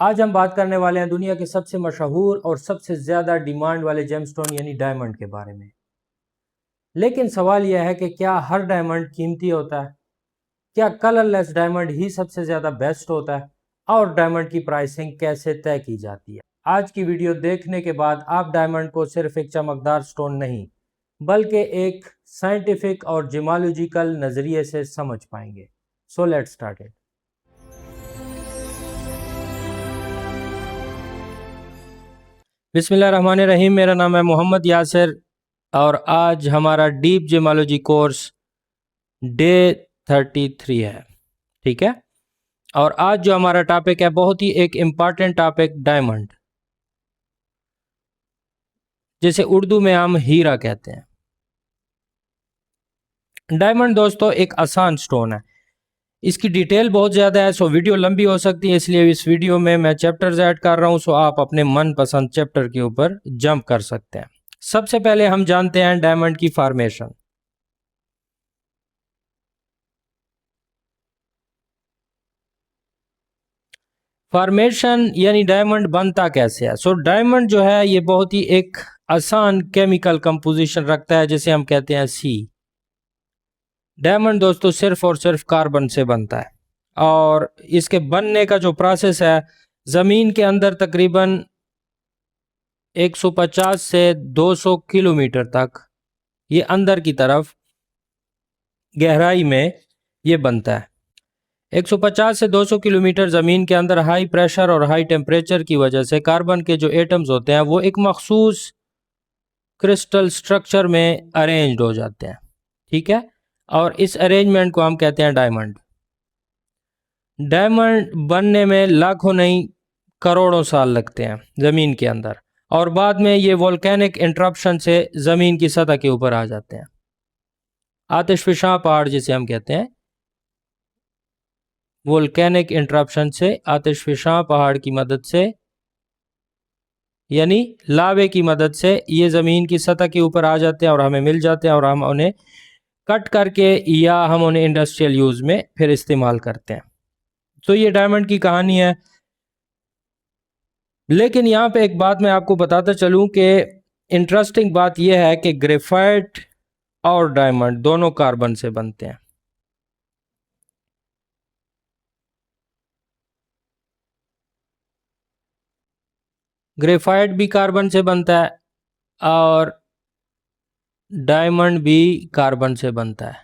आज हम बात करने वाले हैं दुनिया के सबसे मशहूर और सबसे ज़्यादा डिमांड वाले जेमस्टोन यानी डायमंड के बारे में। लेकिन सवाल यह है कि क्या हर डायमंड कीमती होता है? क्या कलरलेस डायमंड ही सबसे ज़्यादा बेस्ट होता है? और डायमंड की प्राइसिंग कैसे तय की जाती है? आज की वीडियो देखने के बाद आप डायमंड को सिर्फ एक चमकदार स्टोन नहीं बल्कि एक साइंटिफिक और जियोलॉजिकल नज़रिए से समझ पाएंगे। So let's start it. बिस्मिल्लाहिर्रहमानिर्रहीम। मेरा नाम है मोहम्मद यासिर और आज हमारा डीप जियोलॉजी कोर्स डे 33 है। ठीक है, और आज जो हमारा टॉपिक है बहुत ही एक इम्पॉर्टेंट टॉपिक, डायमंड, जिसे उर्दू में हम हीरा कहते हैं। डायमंड दोस्तों एक आसान स्टोन है, इसकी डिटेल बहुत ज़्यादा है, सो वीडियो लंबी हो सकती है, इसलिए इस वीडियो में मैं चैप्टर्स ऐड कर रहा हूँ, सो आप अपने मनपसंद चैप्टर के ऊपर जंप कर सकते हैं। सबसे पहले हम जानते हैं डायमंड की फॉर्मेशन। फॉर्मेशन यानी डायमंड बनता कैसे है। सो डायमंड जो है ये बहुत ही एक आसान केमिकल कंपोजिशन रखता है जिसे हम कहते हैं सी। डायमंड दोस्तों सिर्फ और सिर्फ कार्बन से बनता है और इसके बनने का जो प्रोसेस है, ज़मीन के अंदर तकरीबन 150 से 200 किलोमीटर तक ये अंदर की तरफ गहराई में ये बनता है। 150 से 200 किलोमीटर ज़मीन के अंदर हाई प्रेशर और हाई टेम्परेचर की वजह से कार्बन के जो एटम्स होते हैं वो एक मखसूस क्रिस्टल स्ट्रक्चर में अरेंज्ड हो जाते हैं। ठीक है, और इस अरेंजमेंट को हम कहते हैं डायमंड। डायमंड बनने में लाखों नहीं करोड़ों साल लगते हैं ज़मीन के अंदर, और बाद में ये वोल्केनिक इंटरप्शन से ज़मीन की सतह के ऊपर आ जाते हैं। आतिशफशां पहाड़ जिसे हम कहते हैं, वोल्केनिक इंटरप्शन से, आतिशफशां पहाड़ की मदद से यानी लावे की मदद से ये ज़मीन की सतह के ऊपर आ जाते हैं और हमें मिल जाते हैं, और हम उन्हें कट करके या हम उन्हें इंडस्ट्रियल यूज़ में फिर इस्तेमाल करते हैं। तो ये डायमंड की कहानी है। लेकिन यहाँ पे एक बात मैं आपको बताता चलूँ कि इंटरेस्टिंग बात यह है कि ग्रेफाइट और डायमंड दोनों कार्बन से बनते हैं। ग्रेफाइट भी कार्बन से बनता है और डायमंड भी कार्बन से बनता है,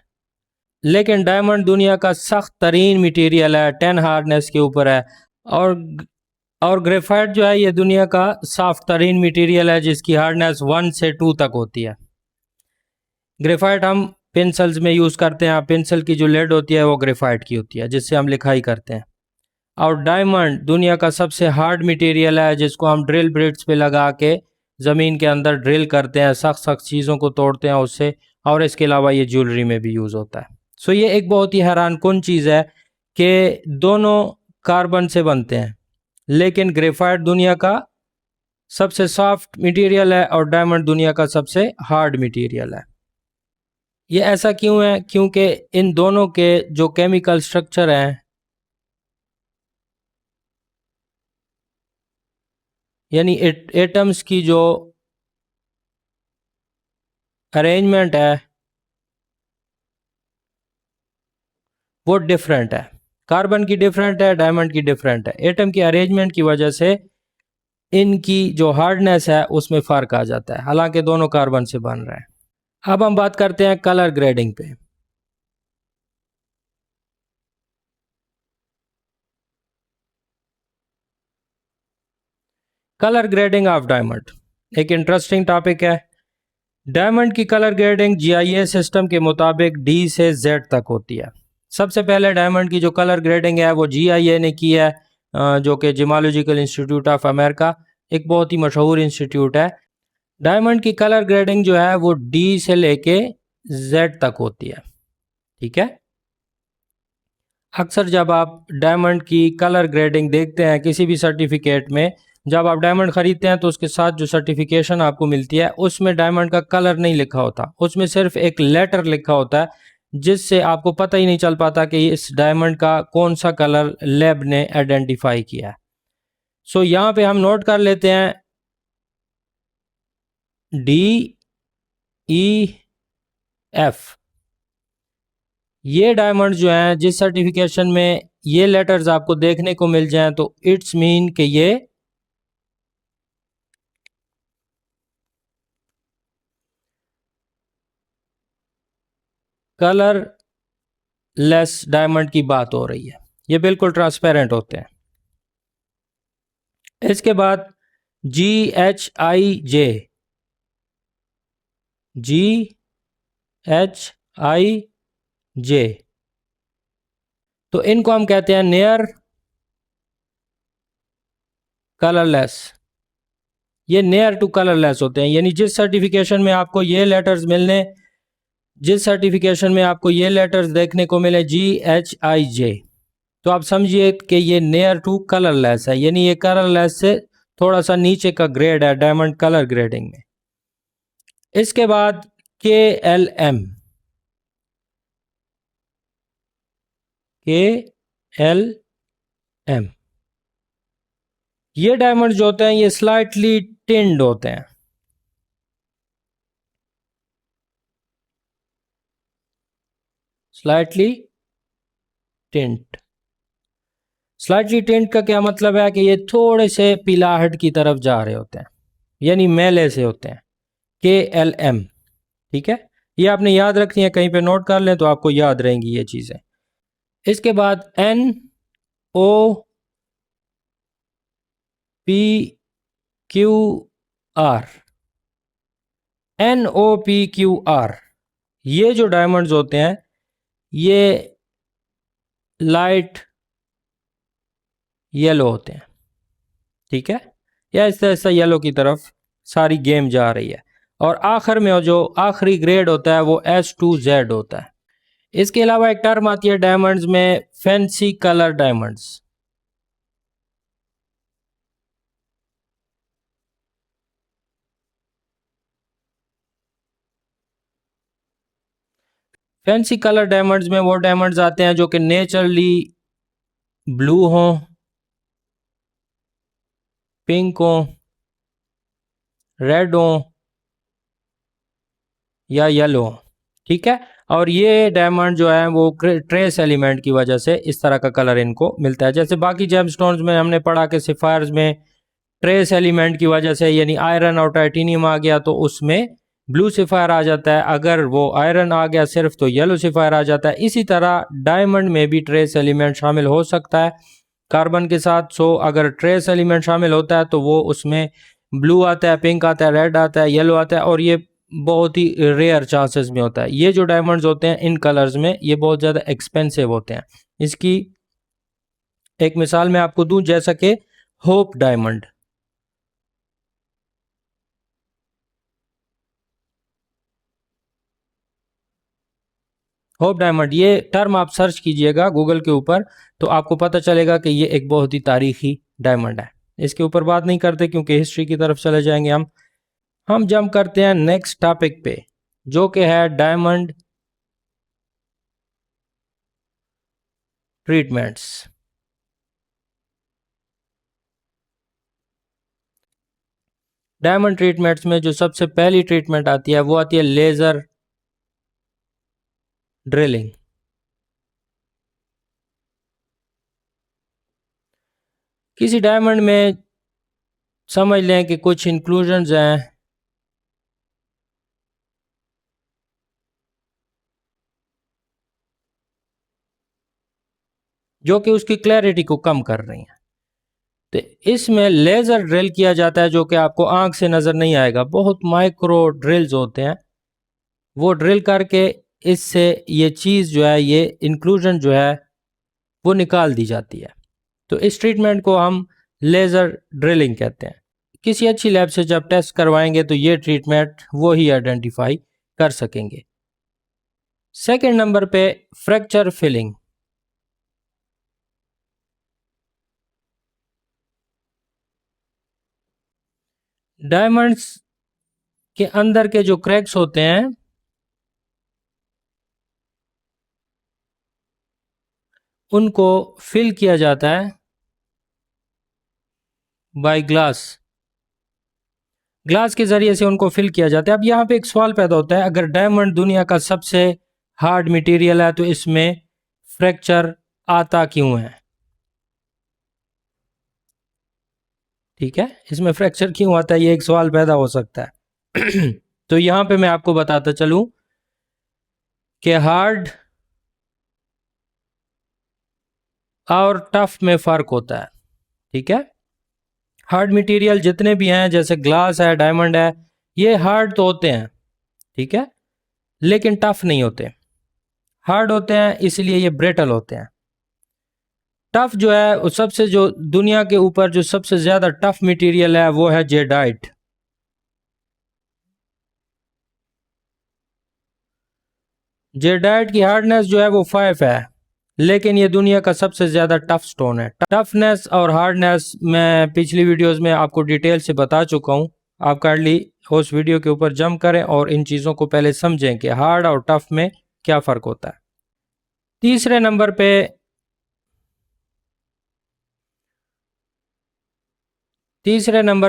लेकिन डायमंड दुनिया का सख्त तरीन मटेरियल है, 10 हार्डनेस के ऊपर है, और ग्रेफाइट जो है ये दुनिया का सॉफ्ट तरीन मटेरियल है जिसकी हार्डनेस 1 से 2 तक होती है। ग्रेफाइट हम पेंसिल्स में यूज़ करते हैं, पेंसिल की जो लेड होती है वो ग्रेफाइट की होती है जिससे हम लिखाई करते हैं। और डायमंड दुनिया का सबसे हार्ड मटेरियल है जिसको हम ड्रिल ब्रिट्स पे लगा के ज़मीन के अंदर ड्रिल करते हैं, सख्त सख्त चीज़ों को तोड़ते हैं उससे, और इसके अलावा ये ज्वेलरी में भी यूज़ होता है। सो ये एक बहुत ही हैरानकुन चीज़ है कि दोनों कार्बन से बनते हैं, लेकिन ग्रेफाइट दुनिया का सबसे सॉफ्ट मटेरियल है और डायमंड दुनिया का सबसे हार्ड मटेरियल है। ये ऐसा क्यों है? क्योंकि इन दोनों के जो केमिकल स्ट्रक्चर हैं, यानी एटम्स की जो अरेंजमेंट है वो डिफरेंट है। कार्बन की डिफरेंट है, डायमंड की डिफरेंट है। एटम की अरेंजमेंट की वजह से इनकी जो हार्डनेस है उसमें फ़र्क आ जाता है, हालांकि दोनों कार्बन से बन रहे हैं। अब हम बात करते हैं कलर ग्रेडिंग पे। कलर ग्रेडिंग ऑफ डायमंड एक इंटरेस्टिंग टॉपिक है। डायमंड की कलर ग्रेडिंग जीआईए सिस्टम के मुताबिक डी से जेड तक होती है। सबसे पहले डायमंड की जो कलर ग्रेडिंग है वो जीआईए ने की है, जो कि जियोलॉजिकल इंस्टीट्यूट ऑफ अमेरिका, एक बहुत ही मशहूर इंस्टीट्यूट है। डायमंड की कलर ग्रेडिंग जो है वो डी से लेके जेड तक होती है। ठीक है, अक्सर जब आप डायमंड की कलर ग्रेडिंग देखते हैं किसी भी सर्टिफिकेट में, जब आप डायमंड ख़रीदते हैं तो उसके साथ जो सर्टिफिकेशन आपको मिलती है उसमें डायमंड का कलर नहीं लिखा होता, उसमें सिर्फ एक लेटर लिखा होता है जिससे आपको पता ही नहीं चल पाता कि इस डायमंड का कौन सा कलर लैब ने आइडेंटिफाई किया है। सो यहाँ पे हम नोट कर लेते हैं DEF। ये डायमंड जो हैं जिस सर्टिफिकेशन में ये लेटर्स आपको देखने को मिल जाएं तो इट्स मीन कि ये कलर लेस डायमंड की बात हो रही है, ये बिल्कुल ट्रांसपेरेंट होते हैं। इसके बाद GHIJ, GHIJ, तो इनको हम कहते हैं नियर कलरलेस। ये नियर टू कलरलेस होते हैं, यानी जिस सर्टिफिकेशन में आपको ये लेटर्स मिलने, जिस सर्टिफिकेशन में आपको ये लेटर्स देखने को मिले GHIJ, तो आप समझिए कि ये नियर टू कलरलेस है, यानी ये कलरलेस से थोड़ा सा नीचे का ग्रेड है डायमंड कलर ग्रेडिंग में। इसके बाद KLM, KLM, ये डायमंड जो होते हैं ये स्लाइटली टिंड होते हैं। स्लाइटली टिंट, स्लाइटली टिंट का क्या मतलब है कि ये थोड़े से पीलाहट की तरफ जा रहे होते हैं, यानी मैले से होते हैं। KLM, ठीक है, ये आपने याद रखनी है, कहीं पे नोट कर लें तो आपको याद रहेंगी ये चीज़ें। इसके बाद NOPQR, NOPQR, ये जो डायमंड्स होते हैं ये लाइट येलो होते हैं, ठीक है, या इस तरह से येलो की तरफ सारी गेम जा रही है। और आखिर में जो आखिरी ग्रेड होता है वो S2Z होता है। इसके अलावा एक टर्म आती है डायमंड्स में, fancy colour diamonds. Fancy colour diamonds में वो डायमंड्स आते हैं जो कि नेचुरली ब्लू हों, पिंक हों, रेड हों या येलो हों, ठीक है। और ये डायमंड जो है वो ट्रेस एलिमेंट की वजह से इस तरह का कलर इनको मिलता है। जैसे बाकी जेमस्टोन्स में हमने पढ़ा कि सिफायर्स में ट्रेस एलिमेंट की वजह से, यानी आयरन और टाइटेनियम आ गया तो उसमें ब्लू सिफायर आ जाता है, अगर वो आयरन आ गया सिर्फ तो येलो सिफायर आ जाता है। इसी तरह डायमंड में भी ट्रेस एलिमेंट शामिल हो सकता है कार्बन के साथ। सो अगर ट्रेस एलिमेंट शामिल होता है तो वो उसमें ब्लू आता है, पिंक आता है, रेड आता है, येलो आता है, और ये बहुत ही रेयर चांसेस में होता है। ये जो डायमंड्स होते हैं इन कलर्स में ये बहुत ज़्यादा एक्सपेंसिव होते हैं। इसकी एक मिसाल मैं आपको दूं, जैसा कि होप डायमंड। होप डायमंड, ये टर्म आप सर्च कीजिएगा गूगल के ऊपर तो आपको पता चलेगा कि ये एक बहुत ही तारीखी डायमंड है। इसके ऊपर बात नहीं करते क्योंकि हिस्ट्री की तरफ चले जाएंगे हम जंप करते हैं नेक्स्ट टॉपिक पे, जो कि है डायमंड ट्रीटमेंट्स। डायमंड ट्रीटमेंट्स में जो सबसे पहली ट्रीटमेंट आती है वो आती है लेज़र ड्रिलिंग। किसी डायमंड में समझ लें कि कुछ इंक्लूजन्स हैं जो कि उसकी क्लैरिटी को कम कर रही हैं, तो इसमें लेज़र ड्रिल किया जाता है जो कि आपको आंख से नज़र नहीं आएगा। बहुत माइक्रो ड्रिल्स होते हैं, वो ड्रिल करके इससे ये चीज़ जो है, ये इंक्लूजन जो है वो निकाल दी जाती है। तो इस ट्रीटमेंट को हम लेज़र ड्रिलिंग कहते हैं। किसी अच्छी लैब से जब टेस्ट करवाएंगे तो ये ट्रीटमेंट वो ही आइडेंटिफाई कर सकेंगे। सेकंड नंबर पे फ्रैक्चर फिलिंग। डायमंड्स के अंदर के जो क्रैक्स होते हैं उनको फिल किया जाता है बाय ग्लास के ज़रिए से उनको फिल किया जाता है। अब यहाँ पे एक सवाल पैदा होता है, अगर डायमंड दुनिया का सबसे हार्ड मटेरियल है तो इसमें फ्रैक्चर आता क्यों है? ठीक है, इसमें फ्रैक्चर क्यों आता है, ये एक सवाल पैदा हो सकता है। तो यहाँ पे मैं आपको बताता चलूं कि हार्ड और टफ में फ़र्क होता है। ठीक है, हार्ड मटेरियल जितने भी हैं जैसे ग्लास है, डायमंड है, ये हार्ड तो होते हैं, ठीक है, लेकिन टफ नहीं होते। हार्ड होते हैं इसलिए ये ब्रेटल होते हैं। टफ जो है वो सबसे, जो दुनिया के ऊपर जो सबसे ज़्यादा टफ मटेरियल है वो है जेडाइट। जेडाइट की हार्डनेस जो है वो 5 है, लेकिन ये दुनिया का सबसे ज़्यादा टफ स्टोन है। टफनेस और हार्डनेस मैं पिछली वीडियोस में आपको डिटेल से बता चुका हूँ। आप काइंडली उस वीडियो के ऊपर जंप करें और इन चीज़ों को पहले समझें कि हार्ड और टफ में क्या फ़र्क होता है। तीसरे नंबर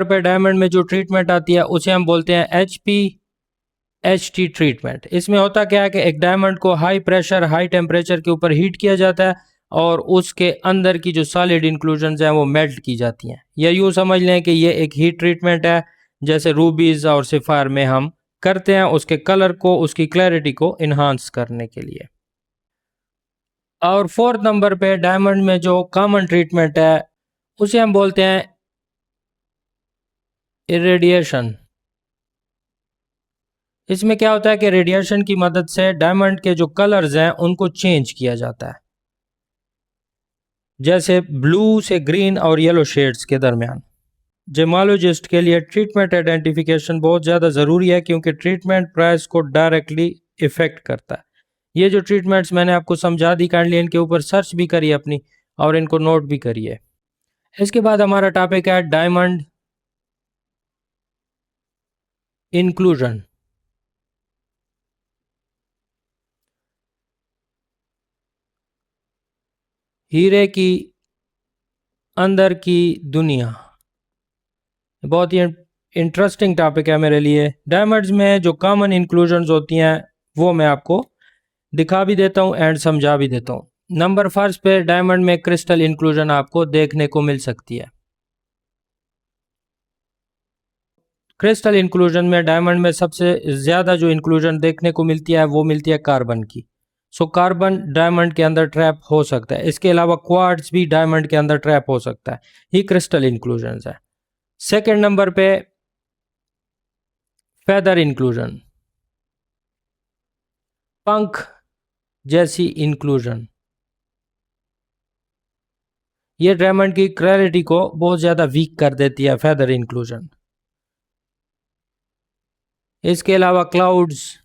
पे डायमंड में जो ट्रीटमेंट आती है उसे हम बोलते हैं HPHT ट्रीटमेंट। इसमें होता क्या है कि एक डायमंड को हाई प्रेशर हाई टेम्परेचर के ऊपर हीट किया जाता है और उसके अंदर की जो सॉलिड इंक्लूजन्स हैं वो मेल्ट की जाती हैं। या यूँ समझ लें कि ये एक हीट ट्रीटमेंट है, जैसे रूबीज़ और सिफायर में हम करते हैं उसके कलर को, उसकी क्लैरिटी को इन्हांस करने के लिए। और फोर्थ नंबर पे डायमंड में जो कॉमन ट्रीटमेंट है उसे हम बोलते हैं इरेडिएशन। इसमें क्या होता है कि रेडिएशन की मदद से डायमंड के जो कलर्स हैं उनको चेंज किया जाता है, जैसे ब्लू से ग्रीन और येलो शेड्स के दरमियान। जेमालोजिस्ट के लिए ट्रीटमेंट आइडेंटिफिकेशन बहुत ज़्यादा ज़रूरी है क्योंकि ट्रीटमेंट प्राइस को डायरेक्टली इफ़ेक्ट करता है। ये जो ट्रीटमेंट्स मैंने आपको समझा दी, काइंडली इनके ऊपर सर्च भी करिए अपनी और इनको नोट भी करिए। इसके बाद हमारा टॉपिक है डायमंड इंक्लूजन। हीरे की अंदर की दुनिया बहुत ही इंटरेस्टिंग टॉपिक है मेरे लिए। डायमंड्स में जो कॉमन इंक्लूजन्स होती हैं वो मैं आपको दिखा भी देता हूँ एंड समझा भी देता हूँ। नंबर फर्स्ट पे डायमंड में क्रिस्टल इंक्लूजन आपको देखने को मिल सकती है। क्रिस्टल इंक्लूजन में डायमंड में सबसे ज़्यादा जो इंक्लूजन देखने को मिलती है वो मिलती है कार्बन की। सो कार्बन डायमंड के अंदर ट्रैप हो सकता है। इसके अलावा क्वार्ट्ज भी डायमंड के अंदर ट्रैप हो सकता है। ये क्रिस्टल इंक्लूजन है। सेकेंड नंबर पे फेदर इंक्लूजन, पंख जैसी इंक्लूजन। ये डायमंड की क्लैरिटी को बहुत ज़्यादा वीक कर देती है, फेदर इंक्लूजन। इसके अलावा क्लाउड्स,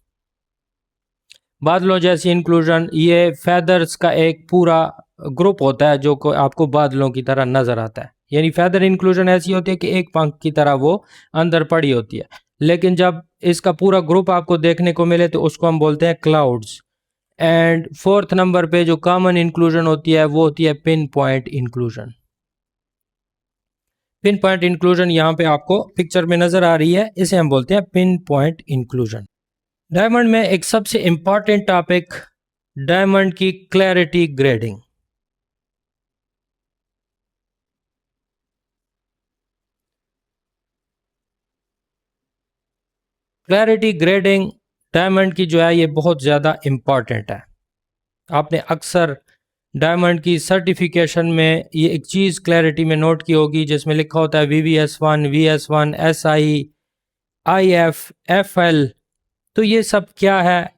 बादलों जैसी इंक्लूजन, ये फेदर्स का एक पूरा ग्रुप होता है जो को आपको बादलों की तरह नजर आता है। यानी फेदर इंक्लूजन ऐसी होती है कि एक पंख की तरह वो अंदर पड़ी होती है, लेकिन जब इसका पूरा ग्रुप आपको देखने को मिले तो उसको हम बोलते हैं क्लाउड्स। एंड फोर्थ नंबर पे जो कॉमन इंक्लूजन होती है वो होती है pin point inclusion. Pin point inclusion यहाँ पे आपको पिक्चर में नजर आ रही है, इसे हम बोलते हैं पिन पॉइंट इंक्लूजन। डायमंड में एक सबसे इंपॉर्टेंट टॉपिक डायमंड की clarity grading. Clarity grading diamond की जो है ये बहुत ज़्यादा इंपॉर्टेंट है। आपने अक्सर डायमंड की सर्टिफिकेशन में ये एक चीज़ क्लैरिटी में नोट की होगी जिसमें लिखा होता है VVS1, VS1, SI, IF, FL। तो ये सब क्या है,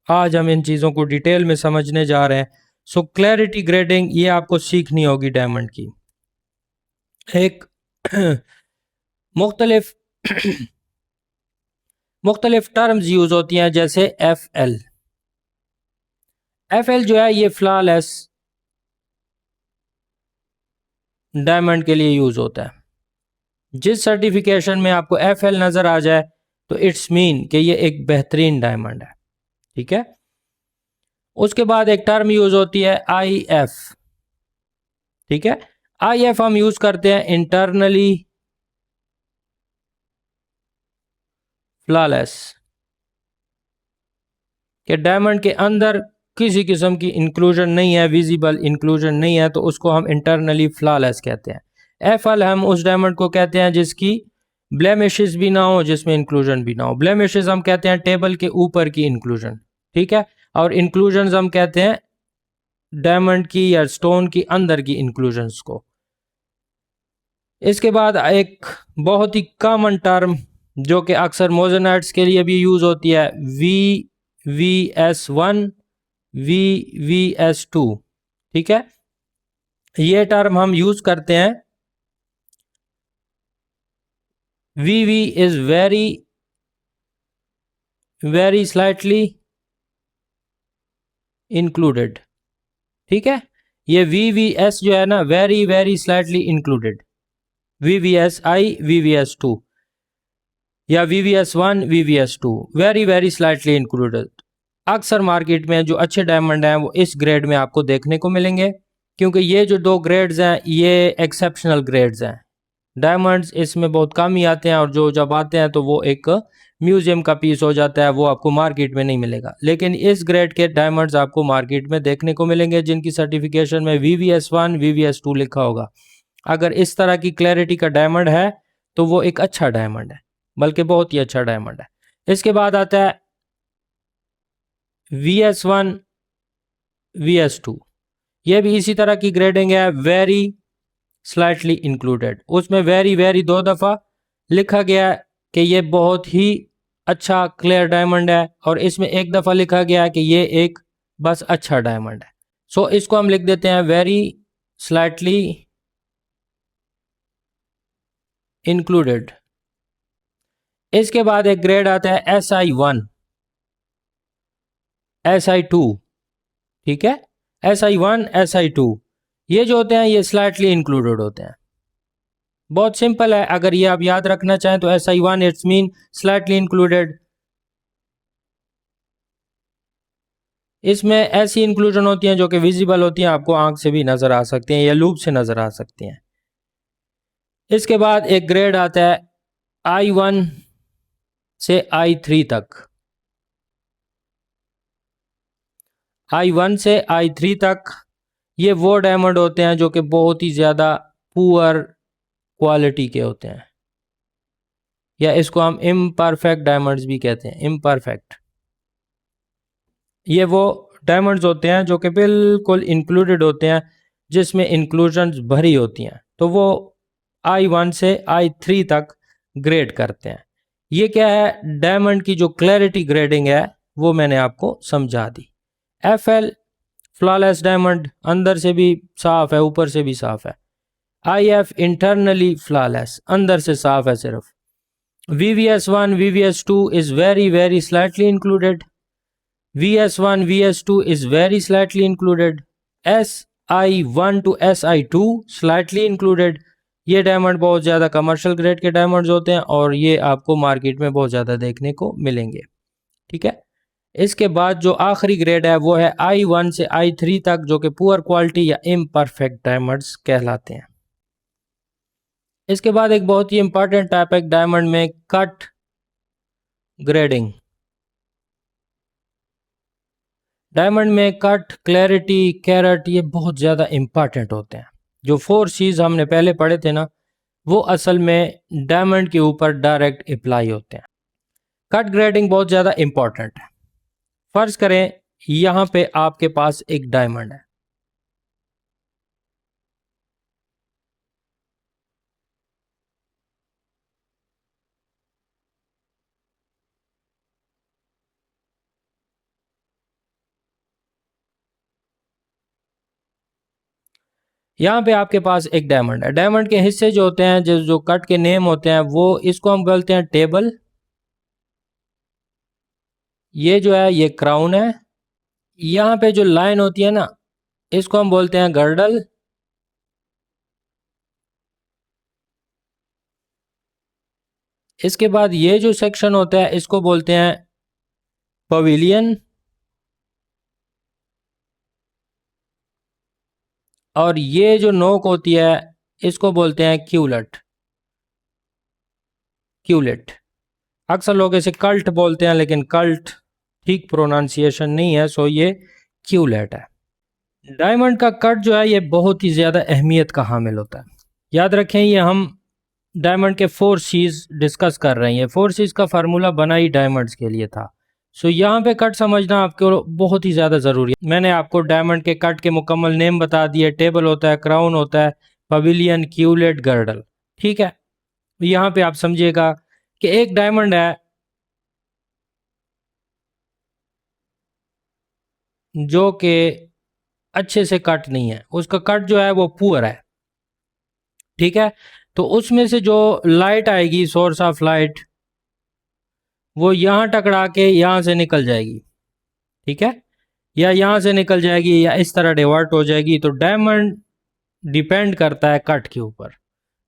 आज हम इन चीज़ों को डिटेल में समझने जा रहे हैं। सो क्लैरिटी ग्रेडिंग ये आपको सीखनी होगी डायमंड की। एक मुख्तलिफ मुख्तलिफ टर्म्स यूज़ होती हैं, जैसे FL। FL जो है ये फ्लॉलेस डायमंड के लिए यूज़ होता है। जिस सर्टिफिकेशन में आपको FL नज़र आ जाए तो इट्स मीन कि ये एक बेहतरीन डायमंड है। ठीक है, उसके बाद एक टर्म यूज़ होती है IF। ठीक है, IF हम यूज़ करते हैं इंटरनली फ्लॉलेस, कि डायमंड के अंदर किसी किस्म की इंक्लूजन नहीं है, विजिबल इंक्लूजन नहीं है, तो उसको हम इंटरनली फ्लॉलेस कहते हैं। एफएल हम उस डायमंड को कहते हैं जिसकी ब्लेमिशेस भी ना हो, जिसमें इंक्लूजन भी ना हो। ब्लेमिशेस हम कहते हैं टेबल के ऊपर की इंक्लूजन, ठीक है, और इंक्लूजन हम कहते हैं डायमंड की या स्टोन की अंदर की इंक्लूजन्स को। इसके बाद एक बहुत ही कॉमन टर्म जो कि अक्सर मोजेनाइट्स के लिए भी यूज होती है, VVS1 VVS2, ठीक है, ये टर्म हम यूज करते हैं। VV is very slightly included, ठीक है, ये VVS जो है ना, very slightly included, VVSI VVS2 या VVS1 VVS2 very slightly included. अक्सर मार्केट में जो अच्छे डायमंड हैं वो इस ग्रेड में आपको देखने को मिलेंगे, क्योंकि ये जो दो ग्रेड्स हैं ये एक्सेप्शनल ग्रेड्स हैं। डायमंड्स इसमें बहुत कम ही आते हैं, और जो जब आते हैं तो वो एक म्यूजियम का पीस हो जाता है, वो आपको मार्केट में नहीं मिलेगा। लेकिन इस ग्रेड के डायमंड्स आपको मार्केट में देखने को मिलेंगे जिनकी सर्टिफिकेशन में VVS1 VVS2 लिखा होगा। अगर इस तरह की क्लैरिटी का डायमंड है तो वो एक अच्छा डायमंड है, बल्कि बहुत ही अच्छा डायमंड है। इसके बाद आता है VS1 VS2, ये भी इसी तरह की ग्रेडिंग है, वेरी स्लाइटली इंक्लूडेड। उसमें वेरी दो दफ़ा लिखा गया कि ये बहुत ही अच्छा क्लियर डायमंड है, और इसमें एक दफ़ा लिखा गया है कि ये एक बस अच्छा डायमंड है। सो इसको हम लिख देते हैं वेरी स्लाइटली इंक्लूडेड। इसके बाद एक ग्रेड आता है SI1 SI2, ठीक है, SI1 SI2, ये जो होते हैं ये स्लाइटली इंक्लूडेड होते हैं। बहुत सिंपल है, अगर ये आप याद रखना चाहें तो SI1 it's mean slightly included. इसमें ऐसी इंक्लूजन होती हैं जो कि विजिबल होती हैं, आपको आंख से भी नजर आ सकती हैं या लूप से नजर आ सकती हैं। इसके बाद एक ग्रेड आता है I1 से I3 तक, I1 से I3 तक ये वो डायमंड होते हैं जो कि बहुत ही ज़्यादा पुअर क्वालिटी के होते हैं, या इसको हम इम्परफेक्ट डायमंड्स भी कहते हैं, इम्परफेक्ट। ये वो डायमंड्स होते हैं जो कि बिल्कुल इंक्लूडेड होते हैं, जिसमें इंक्लूजन्स भरी होती हैं, तो वो I1 से I3 तक ग्रेड करते हैं। ये क्या है, डायमंड की जो क्लैरिटी ग्रेडिंग है वो मैंने आपको समझा दी। FL फ्लॉलेस डायमंड, अंदर से भी साफ है ऊपर से भी साफ है। IF इंटरनली फ्लॉलेस, अंदर से साफ है सिर्फ। VVS1 VVS2 is very slightly included, VS1 VS2 is very slightly included, SI1 to SI2 slightly included। ये डायमंड बहुत ज़्यादा कमर्शियल ग्रेड के डायमंड्स होते हैं और ये आपको मार्केट में बहुत ज़्यादा देखने को मिलेंगे, ठीक है। इसके बाद जो आखिरी ग्रेड है वो है I1 से I3 तक, जो कि पुअर क्वालिटी या इम्परफेक्ट डायमंड्स कहलाते हैं। इसके बाद एक बहुत ही इंपॉर्टेंट टाइप है डायमंड में, कट ग्रेडिंग। डायमंड में कट, क्लैरिटी, कैरेट, ये बहुत ज़्यादा इंपॉर्टेंट होते हैं। जो 4 C's हमने पहले पढ़े थे ना, वो असल में डायमंड के ऊपर डायरेक्ट अप्लाई होते हैं। कट ग्रेडिंग बहुत ज़्यादा इंपॉर्टेंट है। फर्ज करें यहाँ पे आपके पास एक डायमंड है, यहाँ पे आपके पास एक डायमंड है। डायमंड के हिस्से जो होते हैं, जो कट के नेम होते हैं, वो इसको हम बोलते हैं टेबल। ये जो है ये क्राउन है। यहाँ पे जो लाइन होती है ना, इसको हम बोलते हैं गर्डल। इसके बाद ये जो सेक्शन होता है इसको बोलते हैं पवेलियन, और ये जो नोक होती है इसको बोलते हैं क्यूलेट। अक्सर लोग इसे कल्ट बोलते हैं, लेकिन कल्ट ठीक प्रोनाउंसिएशन नहीं है, सो ये क्यूलेट है। डायमंड का कट जो है ये बहुत ही ज़्यादा अहमियत का हामिल होता है। याद रखें, ये हम डायमंड के 4 सीज डिस्कस कर रहे हैं। 4 सीज का फार्मूला बना ही डायमंड्स के लिए था। सो यहाँ पे कट समझना आपको बहुत ही ज़्यादा ज़रूरी है। मैंने आपको डायमंड के कट के मुकम्मल नेम बता दिए। टेबल होता है, क्राउन होता है, पवेलियन, क्यूलेट, गर्डल। ठीक है, यहाँ पे आप समझिएगा कि एक डायमंड है जो कि अच्छे से कट नहीं है, उसका कट जो है वो पुअर है। ठीक है, तो उसमें से जो लाइट आएगी, सोर्स ऑफ लाइट, वो यहाँ टकरा के यहाँ से निकल जाएगी। ठीक है, या यहाँ से निकल जाएगी या इस तरह डिवर्ट हो जाएगी। तो डायमंड डिपेंड करता है कट के ऊपर।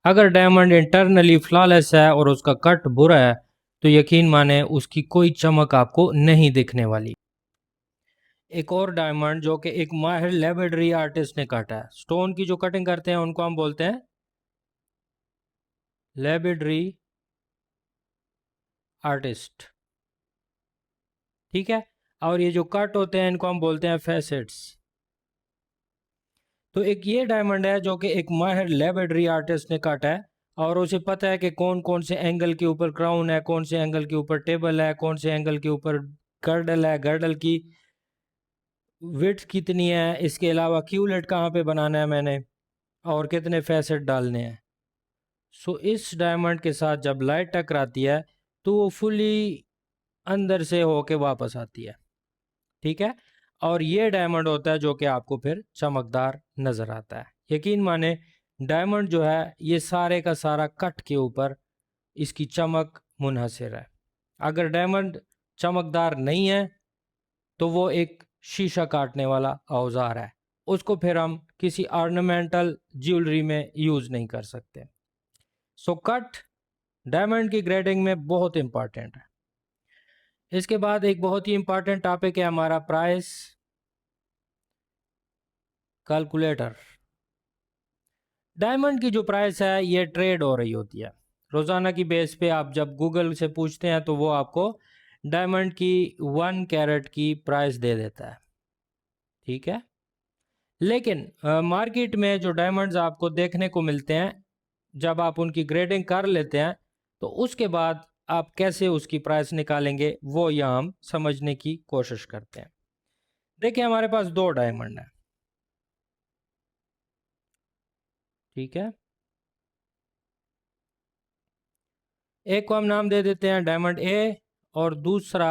अगर डायमंड इंटरनली फ्लॉलेस है और उसका कट बुरा है तो यकीन माने उसकी कोई चमक आपको नहीं दिखने वाली। एक और डायमंड जो कि एक माहिर लेबोरेटरी आर्टिस्ट ने काटा है। स्टोन की जो कटिंग करते हैं उनको हम बोलते हैं लेबोरेटरी आर्टिस्ट। ठीक है, और ये जो कट होते हैं इनको हम बोलते हैं फैसेट्स। तो एक ये डायमंड है जो कि एक माहिर लेबोरेटरी आर्टिस्ट ने काटा है, और उसे पता है कि कौन कौन से एंगल के ऊपर क्राउन है, कौन से एंगल के ऊपर टेबल है, कौन से एंगल के ऊपर गर्डल है, गर्डल की विड्थ कितनी है, इसके अलावा क्यूलेट कहाँ पे बनाना है मैंने, और कितने फैसेट डालने हैं। सो इस डायमंड के साथ जब लाइट टकराती है तो वो फुली अंदर से होके वापस आती है। ठीक है, और ये डायमंड होता है जो कि आपको फिर चमकदार नज़र आता है। यकीन माने डायमंड जो है ये सारे का सारा कट के ऊपर इसकी चमक मुनहसर है। अगर डायमंड चमकदार नहीं है तो वो एक शीशा काटने वाला औजार है, उसको फिर हम किसी ऑर्नामेंटल ज्वेलरी में यूज़ नहीं कर सकते। सो कट डायमंड की ग्रेडिंग में बहुत इंपॉर्टेंट है। इसके बाद एक बहुत ही इंपॉर्टेंट टॉपिक है हमारा प्राइस कैलकुलेटर। डायमंड की जो प्राइस है ये ट्रेड हो रही होती है रोज़ाना की बेस पे। आप जब गूगल से पूछते हैं तो वो आपको डायमंड की 1 कैरेट की प्राइस दे देता है। ठीक है, लेकिन मार्केट में जो डायमंड्स आपको देखने को मिलते हैं, जब आप उनकी ग्रेडिंग कर लेते हैं तो उसके बाद आप कैसे उसकी प्राइस निकालेंगे वो यहाँ हम समझने की कोशिश करते हैं। देखिए, हमारे पास 2 डायमंड हैं। ठीक है, एक को हम नाम दे देते हैं डायमंड ए और दूसरा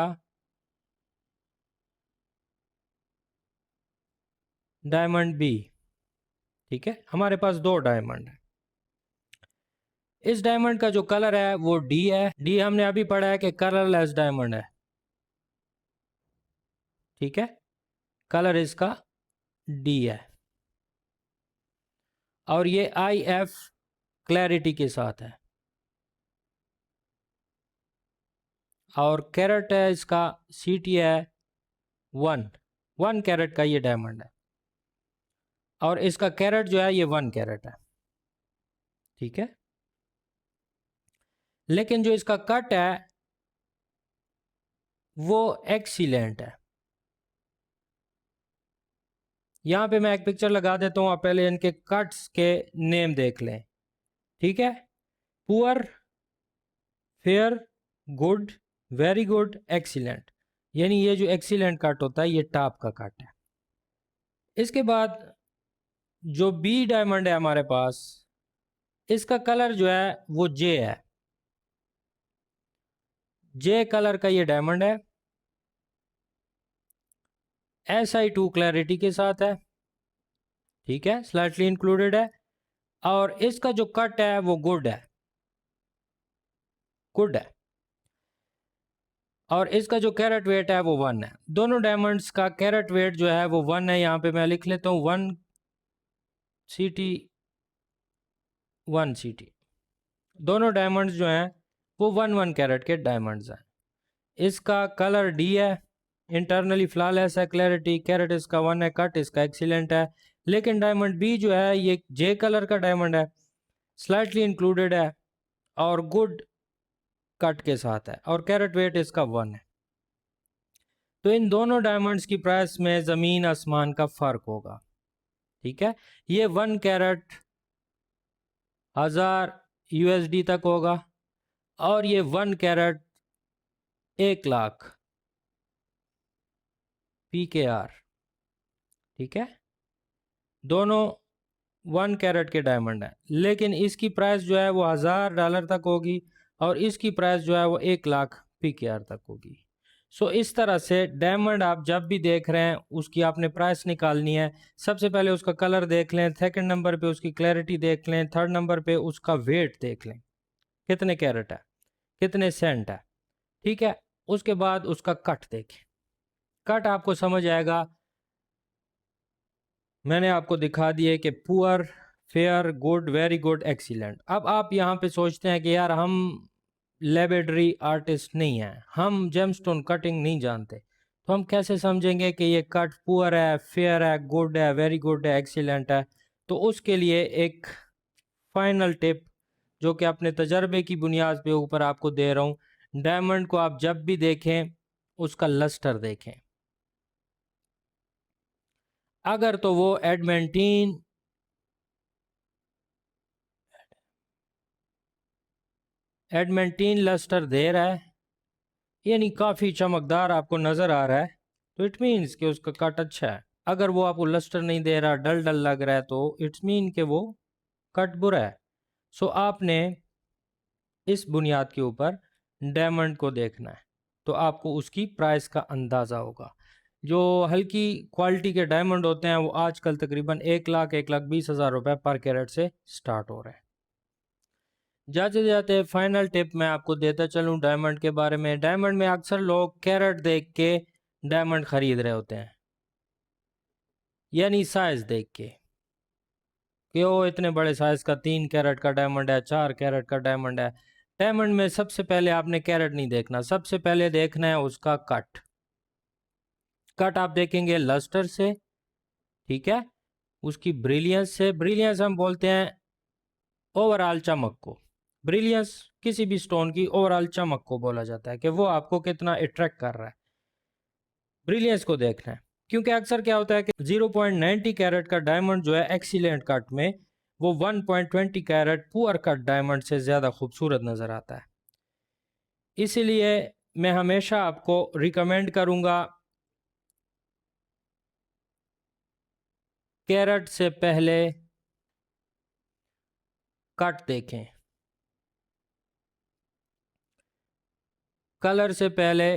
डायमंड बी। ठीक है, हमारे पास 2 डायमंड है। इस डायमंड का जो कलर है वो डी है। डी हमने अभी पढ़ा है कि कलरलेस डायमंड है। ठीक है, कलर इसका डी है, और ये आई एफ क्लैरिटी के साथ है, और कैरेट है इसका सी टी है 1 कैरेट का ये डायमंड है, और इसका कैरेट जो है ये 1 कैरेट है। ठीक है, लेकिन जो इसका कट है वो एक्सीलेंट है। यहाँ पे मैं एक पिक्चर लगा देता हूँ, आप पहले इनके कट्स के नेम देख लें। ठीक है, poor, fair, good, very good, excellent. यानी ये जो एक्सीलेंट कट होता है ये टॉप का कट है। इसके बाद जो बी डायमंड है हमारे पास, इसका कलर जो है वो जे है। जे कलर का ये डायमंड है, SI2 क्लैरिटी के साथ है। ठीक है, स्लाइटली इंक्लूडेड है, और इसका जो कट है वो गुड है, गुड है, और इसका जो कैरेट वेट है वो 1 है। दोनों डायमंड्स का कैरेट वेट जो है वो 1 है। यहाँ पे मैं लिख लेता हूँ 1 CT 1 CT। दोनों डायमंड्स जो हैं वो 1 कैरेट के डायमंड्स हैं। इसका कलर डी है, इंटरनली फ्लॉलेस है, क्लैरिटी, कैरेट इसका 1 है, कट इसका एक्सीलेंट है। लेकिन डायमंड बी जो है ये जे कलर का डायमंड है, स्लाइटली इंक्लूडेड है, और गुड कट के साथ है और कैरेट वेट इसका 1 है। तो इन दोनों डायमंड्स की प्राइस में ज़मीन आसमान का फ़र्क होगा। ठीक है, ये 1 कैरेट 1000 USD तक होगा और ये 1 कैरेट 1 लाख PKR। ठीक है, दोनों 1 कैरेट के डायमंड है, लेकिन इसकी प्राइस जो है वो $1000 तक होगी और इसकी प्राइस जो है वो 1 लाख PKR तक होगी। सो इस तरह से डायमंड आप जब भी देख रहे हैं उसकी आपने प्राइस निकालनी है। सबसे पहले उसका कलर देख लें, सेकंड नंबर पे उसकी क्लैरिटी देख लें, थर्ड नंबर पे उसका वेट देख लें, कितने कैरेट है, कितने सेंट है। ठीक है, उसके बाद उसका कट देखें, कट आपको समझ आएगा। मैंने आपको दिखा दिए कि poor, fair, good, very good, excellent. अब आप यहाँ पे सोचते हैं कि यार हम लेबोरेटरी आर्टिस्ट नहीं हैं, हम जेमस्टोन कटिंग नहीं जानते, तो हम कैसे समझेंगे कि ये कट पुअर है, फेयर है, गुड है, वेरी गुड है, एक्सीलेंट है। तो उसके लिए एक फाइनल टिप जो कि अपने तजर्बे की बुनियाद पे ऊपर आपको दे रहा हूँ, डायमंड को आप जब भी देखें उसका लस्टर देखें। अगर तो वो एडमेंटीन लस्टर दे रहा है, यानी काफ़ी चमकदार आपको नज़र आ रहा है, तो इट मीन्स कि उसका कट अच्छा है। अगर वो आपको लस्टर नहीं दे रहा, डल डल लग रहा है, तो इट्स मीन कि वो कट बुरा है। सो आपने इस बुनियाद के ऊपर डायमंड को देखना है, तो आपको उसकी प्राइस का अंदाज़ा होगा। जो हल्की क्वालिटी के डायमंड होते हैं वो आजकल तकरीबन 1 लाख 1,20,000 रुपये पर कैरेट से स्टार्ट हो रहे हैं। जाते जाते फाइनल टिप मैं आपको देता चलूं डायमंड के बारे में। डायमंड में अक्सर लोग कैरेट देख के डायमंड खरीद रहे होते हैं, यानी साइज देख के कि वो इतने बड़े साइज का 3 कैरेट का डायमंड है, 4 कैरेट का डायमंड है। डायमंड में सबसे पहले आपने कैरेट नहीं देखना, सबसे पहले देखना है उसका कट। कट आप देखेंगे लस्टर से, ठीक है, उसकी ब्रिलियंस से। ब्रिलियंस हम बोलते हैं ओवरऑल चमक को, ब्रिलियंस किसी भी स्टोन की ओवरऑल चमक को बोला जाता है कि वो आपको कितना अट्रैक्ट कर रहा है। ब्रिलियंस को देखना है, क्योंकि अक्सर क्या होता है कि 0.90 कैरेट का डायमंड जो है एक्सीलेंट कट में, वो 1.20 कैरेट पुअर कट डायमंड से ज़्यादा खूबसूरत नज़र आता है। इसीलिए मैं हमेशा आपको रिकमेंड करूँगा कैरेट से पहले कट देखें, कलर से पहले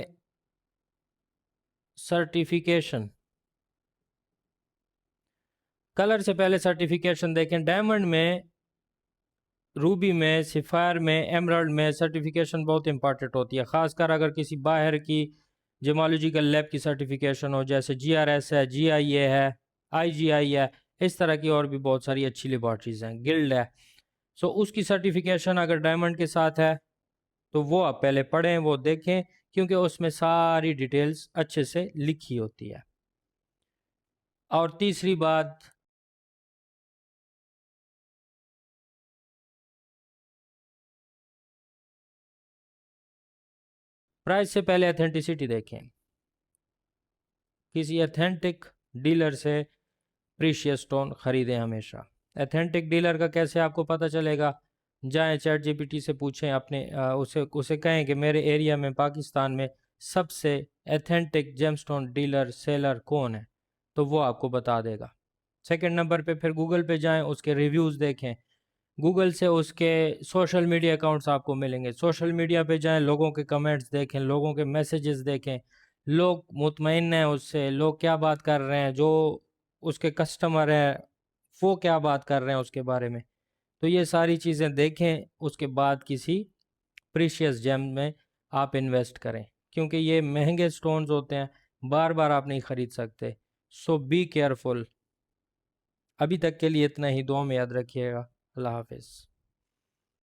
सर्टिफिकेशन, कलर से पहले सर्टिफिकेशन देखें। डायमंड में, रूबी में, सिफायर में, एमराल्ड में सर्टिफिकेशन बहुत इंपॉर्टेंट होती है, ख़ासकर अगर किसी बाहर की जेमोलॉजिकल लैब की सर्टिफिकेशन हो, जैसे GRS है, GIA है, IGI है, इस तरह की और भी बहुत सारी अच्छी लेबॉर्ट्रीज़ हैं, गिल्ड है। सो उसकी सर्टिफिकेशन अगर डायमंड के साथ है तो वो आप पहले पढ़ें, वो देखें, क्योंकि उसमें सारी डिटेल्स अच्छे से लिखी होती है। और तीसरी बात, प्राइस से पहले अथेंटिसिटी देखें, किसी अथेंटिक डीलर से प्रीशियस स्टोन खरीदें हमेशा। अथेंटिक डीलर का कैसे आपको पता चलेगा? जाएं ChatGPT से पूछें, अपने उसे कहें कि मेरे एरिया में पाकिस्तान में सबसे अथेंटिक जेमस्टोन डीलर सेलर कौन है, तो वो आपको बता देगा। सेकंड नंबर पे फिर गूगल पे जाएं, उसके रिव्यूज़ देखें, गूगल से उसके सोशल मीडिया अकाउंट्स आपको मिलेंगे, सोशल मीडिया पे जाएं, लोगों के कमेंट्स देखें, लोगों के मैसेजेस देखें, लोग मुतमईन हैं उससे, लोग क्या बात कर रहे हैं, जो उसके कस्टमर हैं वो क्या बात कर रहे हैं उसके बारे में। तो ये सारी चीज़ें देखें, उसके बाद किसी प्रीशियस जेम में आप इन्वेस्ट करें, क्योंकि ये महंगे स्टोन्स होते हैं, बार बार आप नहीं ख़रीद सकते। सो बी केयरफुल। अभी तक के लिए इतना ही, दुआ में याद रखिएगा। अल्लाह हाफिज़।